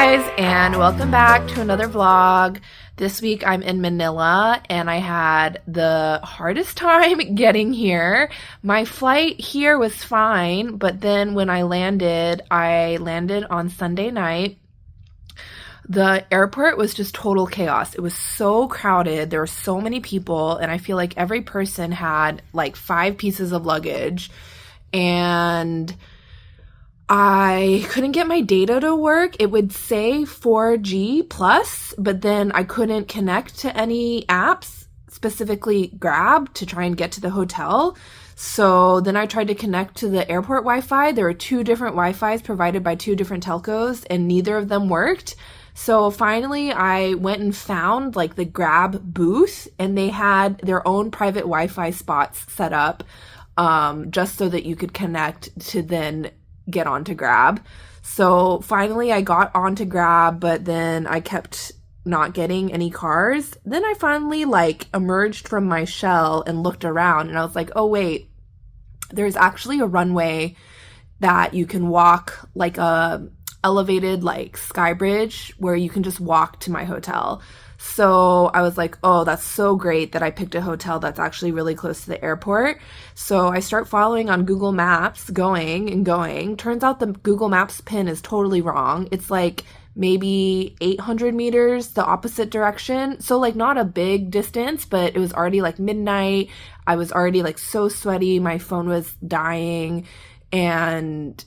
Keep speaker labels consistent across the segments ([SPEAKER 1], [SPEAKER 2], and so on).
[SPEAKER 1] guys, and welcome back to another vlog. This week I'm in Manila and I had the hardest time getting here. My flight here was fine, but then when I landed on Sunday night. The airport was just total chaos. It was so crowded. There were so many people, and I feel like every person had like 5 pieces of luggage, and I couldn't get my data to work. It would say 4G plus, but then I couldn't connect to any apps, specifically Grab, to try and get to the hotel. So then I tried to connect to the airport Wi-Fi. There were 2 different Wi-Fis provided by 2 different telcos, and neither of them worked. So finally I went and found like the Grab booth, and they had their own private Wi-Fi spots set up just so that you could connect to then get onto Grab. So finally I got onto Grab, but then I kept not getting any cars. Then I finally like emerged from my shell and looked around, and I was like, oh wait, there's actually a runway that you can walk, like a elevated like sky bridge where you can just walk to my hotel. So I was like, oh, that's so great that I picked a hotel that's actually really close to the airport. So I start following on Google Maps, going and going. Turns out the Google Maps pin is totally wrong. It's like maybe 800 meters the opposite direction. So like not a big distance, but it was already like midnight. I was already like so sweaty. My phone was dying, and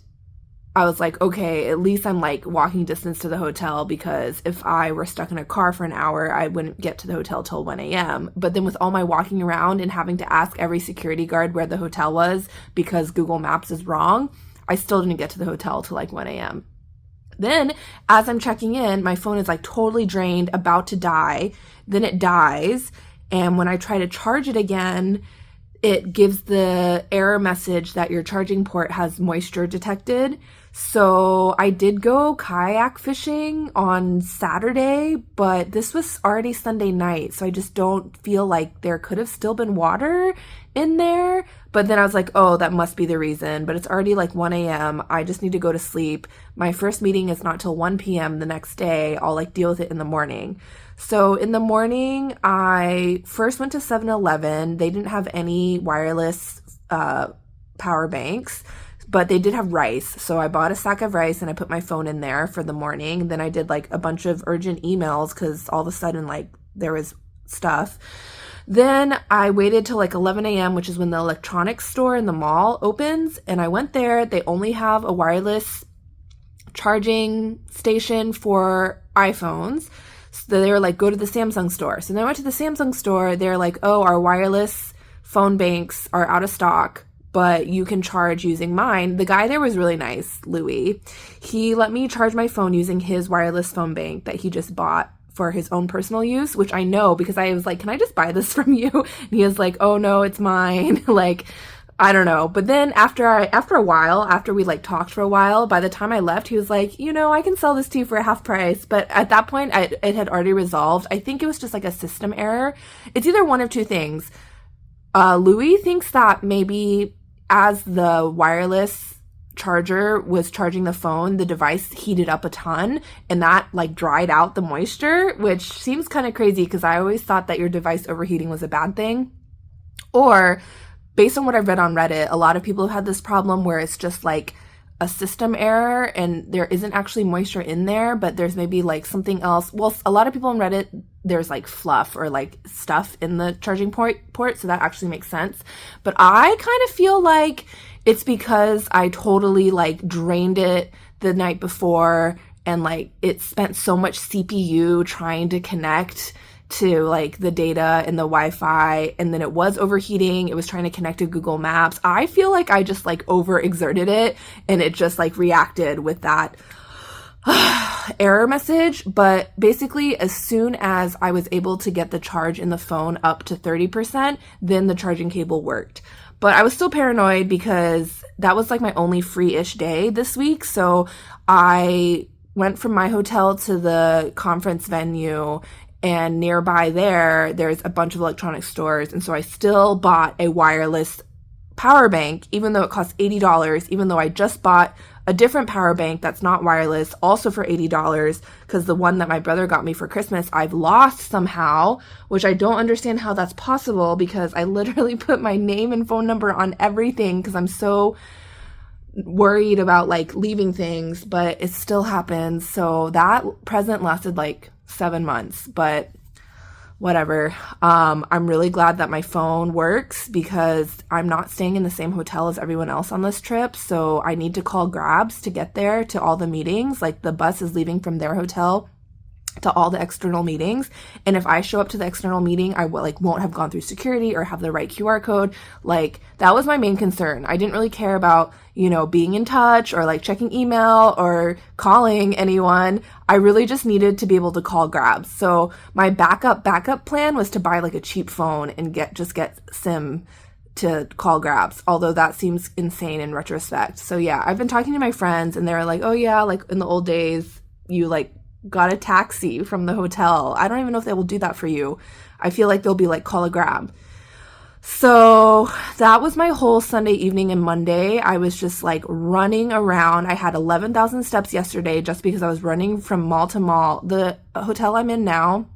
[SPEAKER 1] I was like, okay, at least I'm like walking distance to the hotel, because if I were stuck in a car for an hour, I wouldn't get to the hotel till 1 a.m. But then with all my walking around and having to ask every security guard where the hotel was because Google Maps is wrong, I still didn't get to the hotel till like 1 a.m. Then as I'm checking in, my phone is like totally drained, about to die. Then it dies. And when I try to charge it again, it gives the error message that your charging port has moisture detected. So I did go kayak fishing on Saturday, but this was already Sunday night, so I just don't feel like there could have still been water in there. But then I was like, oh, that must be the reason. But it's already like 1 a.m. I just need to go to sleep. My first meeting is not till 1 p.m. the next day. I'll like deal with it in the morning. So in the morning, I first went to 7-Eleven. They didn't have any wireless power banks, but they did have rice. So I bought a sack of rice and I put my phone in there for the morning. Then I did like a bunch of urgent emails because all of a sudden like there was stuff. Then I waited till like 11 a.m., which is when the electronics store in the mall opens. And I went there. They only have a wireless charging station for iPhones. So they were like, go to the Samsung store. So then I went to the Samsung store. They're like, oh, our wireless phone banks are out of stock, but you can charge using mine. The guy there was really nice, Louis. He let me charge my phone using his wireless phone bank that he just bought for his own personal use, which I know because I was like, can I just buy this from you? And he was like, oh no, it's mine. Like, I don't know. But then after we like talked for a while, by the time I left, he was like, I can sell this to you for half price. But at that point, it had already resolved. I think it was just like a system error. It's either one of two things. Louis thinks that maybe as the wireless charger was charging the phone, the device heated up a ton, and that like dried out the moisture, which seems kind of crazy because I always thought that your device overheating was a bad thing. Or based on what I've read on Reddit, a lot of people have had this problem where it's just like a system error and there isn't actually moisture in there, but there's maybe like something else. Well, a lot of people on Reddit, there's like fluff or like stuff in the charging port, so that actually makes sense. But I kind of feel like it's because I totally like drained it the night before, and like it spent so much CPU trying to connect to like the data and the Wi-Fi, and then it was overheating. It was trying to connect to Google Maps. I feel like I just like overexerted it, and it just like reacted with that error message. But basically, as soon as I was able to get the charge in the phone up to 30%, then the charging cable worked. But I was still paranoid because that was like my only free-ish day this week. So I went from my hotel to the conference venue, and nearby there's a bunch of electronic stores. And so I still bought a wireless power bank, even though it costs $80, even though I just bought a different power bank that's not wireless, also for $80, because the one that my brother got me for Christmas, I've lost somehow, which I don't understand how that's possible, because I literally put my name and phone number on everything because I'm so worried about like leaving things, but it still happens. So that present lasted like 7 months, but whatever. I'm really glad that my phone works because I'm not staying in the same hotel as everyone else on this trip. So I need to call Grabs to get there to all the meetings. Like the bus is leaving from their hotel to all the external meetings. And if I show up to the external meeting, I won't have gone through security or have the right QR code. Like that was my main concern. I didn't really care about, being in touch or like checking email or calling anyone. I really just needed to be able to call Grabs. So my backup plan was to buy like a cheap phone and get SIM to call Grabs, although that seems insane in retrospect. So yeah, I've been talking to my friends and they're like, oh yeah, like in the old days, you like got a taxi from the hotel. I don't even know if they will do that for you. I feel like they'll be like, call a Grab. So that was my whole Sunday evening and Monday. I was just like running around. I had 11,000 steps yesterday just because I was running from mall to mall. The hotel I'm in now,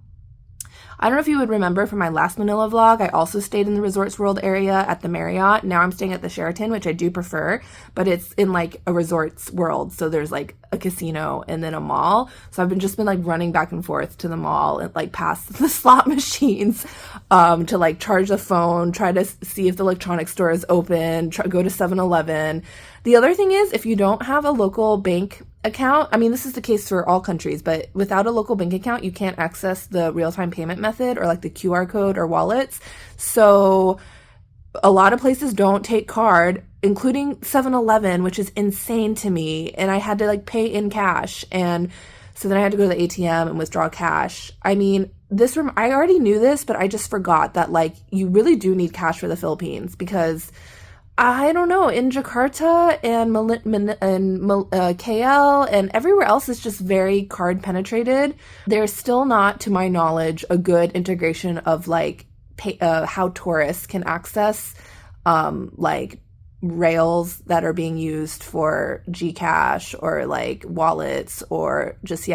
[SPEAKER 1] I don't know if you would remember from my last Manila vlog, I also stayed in the Resorts World area at the Marriott. Now I'm staying at the Sheraton, which I do prefer, but it's in like a Resorts World. So there's like a casino and then a mall. So I've just been like running back and forth to the mall and like past the slot machines to like charge the phone, try to see if the electronics store is open, go to 7-Eleven. The other thing is, if you don't have a local bank account, I mean, this is the case for all countries, but without a local bank account, you can't access the real-time payment method or like the QR code or wallets. So a lot of places don't take card, including 7-Eleven, which is insane to me. And I had to like pay in cash. And so then I had to go to the ATM and withdraw cash. I mean, I already knew this, but I just forgot that like you really do need cash for the Philippines because I don't know, in Jakarta and KL and everywhere else is just very card penetrated. There's still not, to my knowledge, a good integration of like how tourists can access like rails that are being used for Gcash or like wallets or just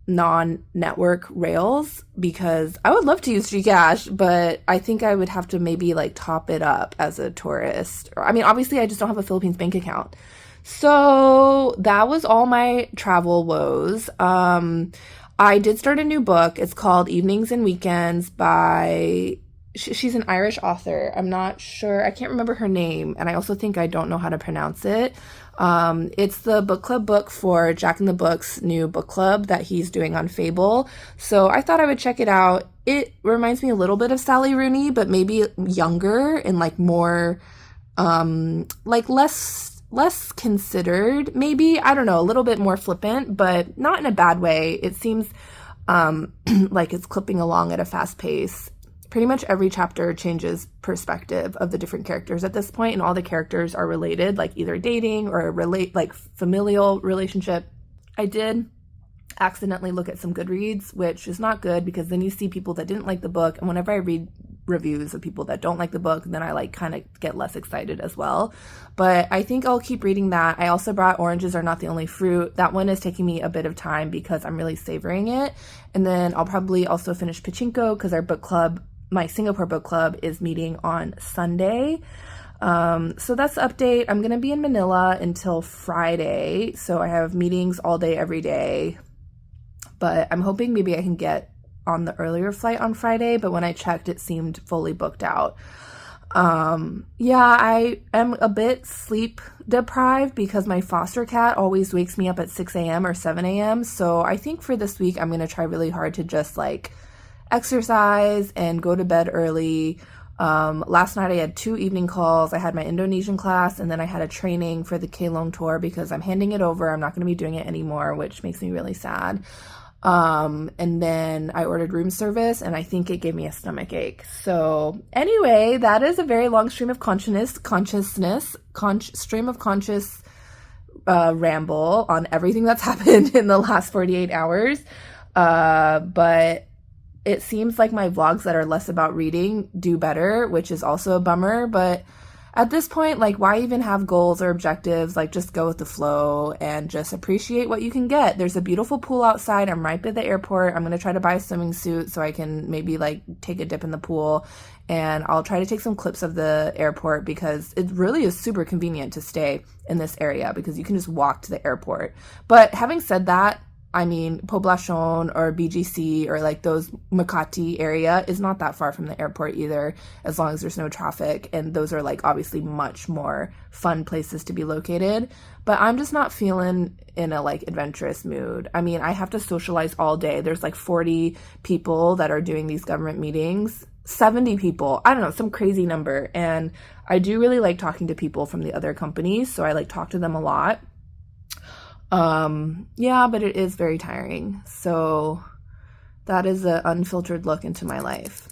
[SPEAKER 1] non-network rails, because I would love to use Gcash, but I think I would have to maybe like top it up as a tourist. I mean, obviously I just don't have a Philippines bank account. So that was all my travel woes. I did start a new book. It's called Evenings and Weekends by she's an Irish author. I'm not sure. I can't remember her name. And I also think I don't know how to pronounce it. It's the book club book for Jack in the Book's new book club that he's doing on Fable. So I thought I would check it out. It reminds me a little bit of Sally Rooney, but maybe younger and like more, like less considered, maybe. I don't know, a little bit more flippant, but not in a bad way. It seems, like it's clipping along at a fast pace. Pretty much every chapter changes perspective of the different characters at this point, and all the characters are related, like either dating or like familial relationship. I did accidentally look at some Goodreads, which is not good because then you see people that didn't like the book, and whenever I read reviews of people that don't like the book, then I like kind of get less excited as well. But I think I'll keep reading that. I also brought Oranges Are Not the Only Fruit. That one is taking me a bit of time because I'm really savoring it. And then I'll probably also finish Pachinko because our book club, my Singapore book club, is meeting on Sunday. So that's the update. I'm going to be in Manila until Friday. So I have meetings all day, every day. But I'm hoping maybe I can get on the earlier flight on Friday. But when I checked, it seemed fully booked out. I am a bit sleep deprived because my foster cat always wakes me up at 6 a.m. or 7 a.m. So I think for this week, I'm going to try really hard to just like exercise and go to bed early. Last night I had 2 evening calls. I had my Indonesian class and then I had a training for the Kelong tour because I'm handing it over. I'm not going to be doing it anymore, which makes me really sad. And then I ordered room service and I think it gave me a stomach ache. So anyway, that is a very long stream of conscious ramble on everything that's happened in the last 48 hours. But it seems like my vlogs that are less about reading do better, which is also a bummer. But at this point, like, why even have goals or objectives? Like, just go with the flow and just appreciate what you can get. There's a beautiful pool outside. I'm right by the airport. I'm going to try to buy a swimming suit so I can maybe like take a dip in the pool. And I'll try to take some clips of the airport because it really is super convenient to stay in this area because you can just walk to the airport. But having said that, I mean, Poblacion or BGC or like those Makati area is not that far from the airport either, as long as there's no traffic. And those are like obviously much more fun places to be located. But I'm just not feeling in a like adventurous mood. I mean, I have to socialize all day. There's like 40 people that are doing these government meetings, 70 people, I don't know, some crazy number. And I do really like talking to people from the other companies, so I like talk to them a lot. Yeah, but it is very tiring. So that is an unfiltered look into my life.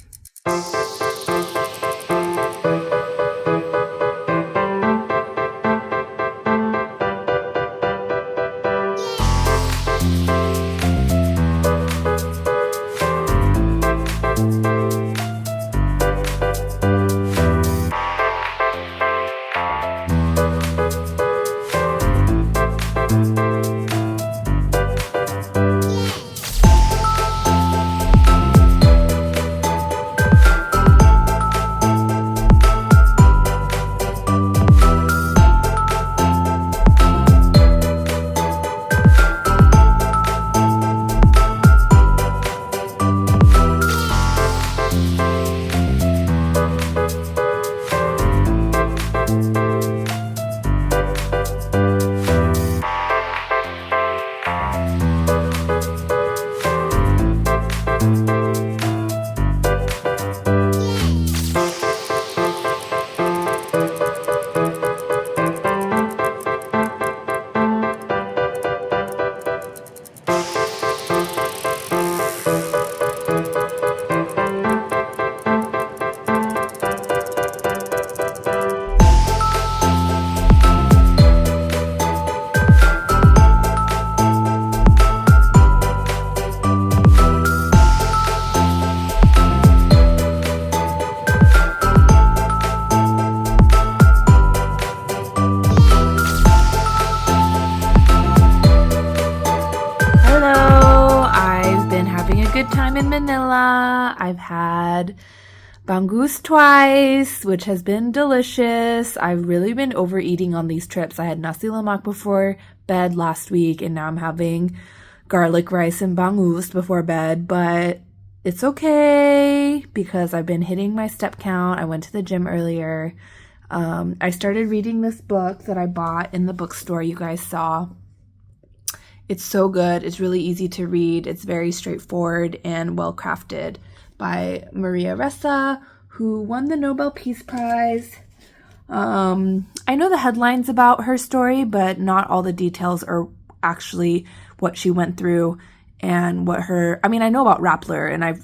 [SPEAKER 1] Good time in Manila. I've had bangus twice, which has been delicious. I've really been overeating on these trips. I had nasi lemak before bed last week, and now I'm having garlic rice and bangus before bed, but it's okay because I've been hitting my step count. I went to the gym earlier. I started reading this book that I bought in the bookstore you guys saw. It's so good. It's really easy to read. It's very straightforward and well crafted by Maria Ressa, who won the Nobel Peace Prize. I know the headlines about her story, but not all the details are actually what she went through and what her, I mean, I know about Rappler, and I've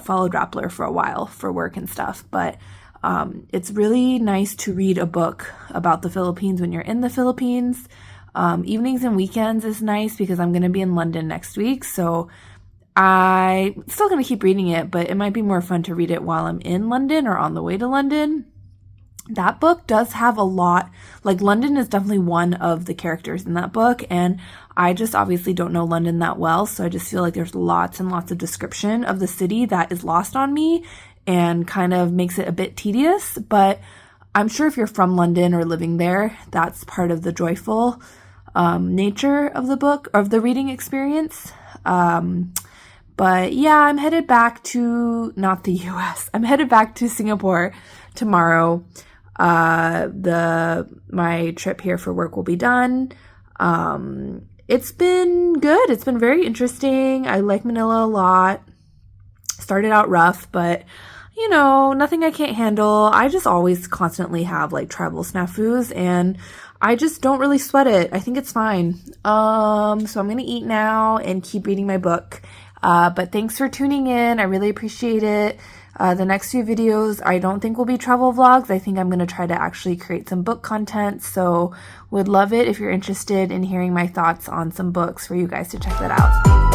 [SPEAKER 1] followed Rappler for a while for work and stuff, but it's really nice to read a book about the Philippines when you're in the Philippines. Evenings and weekends is nice because I'm going to be in London next week, so I'm still going to keep reading it, but it might be more fun to read it while I'm in London or on the way to London. That book does have a lot, like London is definitely one of the characters in that book, and I just obviously don't know London that well, so I just feel like there's lots and lots of description of the city that is lost on me and kind of makes it a bit tedious, but I'm sure if you're from London or living there, that's part of the joyful nature of the book, of the reading experience. But yeah, I'm headed back to, not the US, I'm headed back to Singapore tomorrow. My trip here for work will be done. It's been good. It's been very interesting. I like Manila a lot. Started out rough, but you know, nothing I can't handle. I just always constantly have like travel snafus, and I just don't really sweat it. I think it's fine. So I'm going to eat now and keep reading my book. But thanks for tuning in. I really appreciate it. The next few videos I don't think will be travel vlogs. I think I'm going to try to actually create some book content. So would love it if you're interested in hearing my thoughts on some books for you guys to check that out.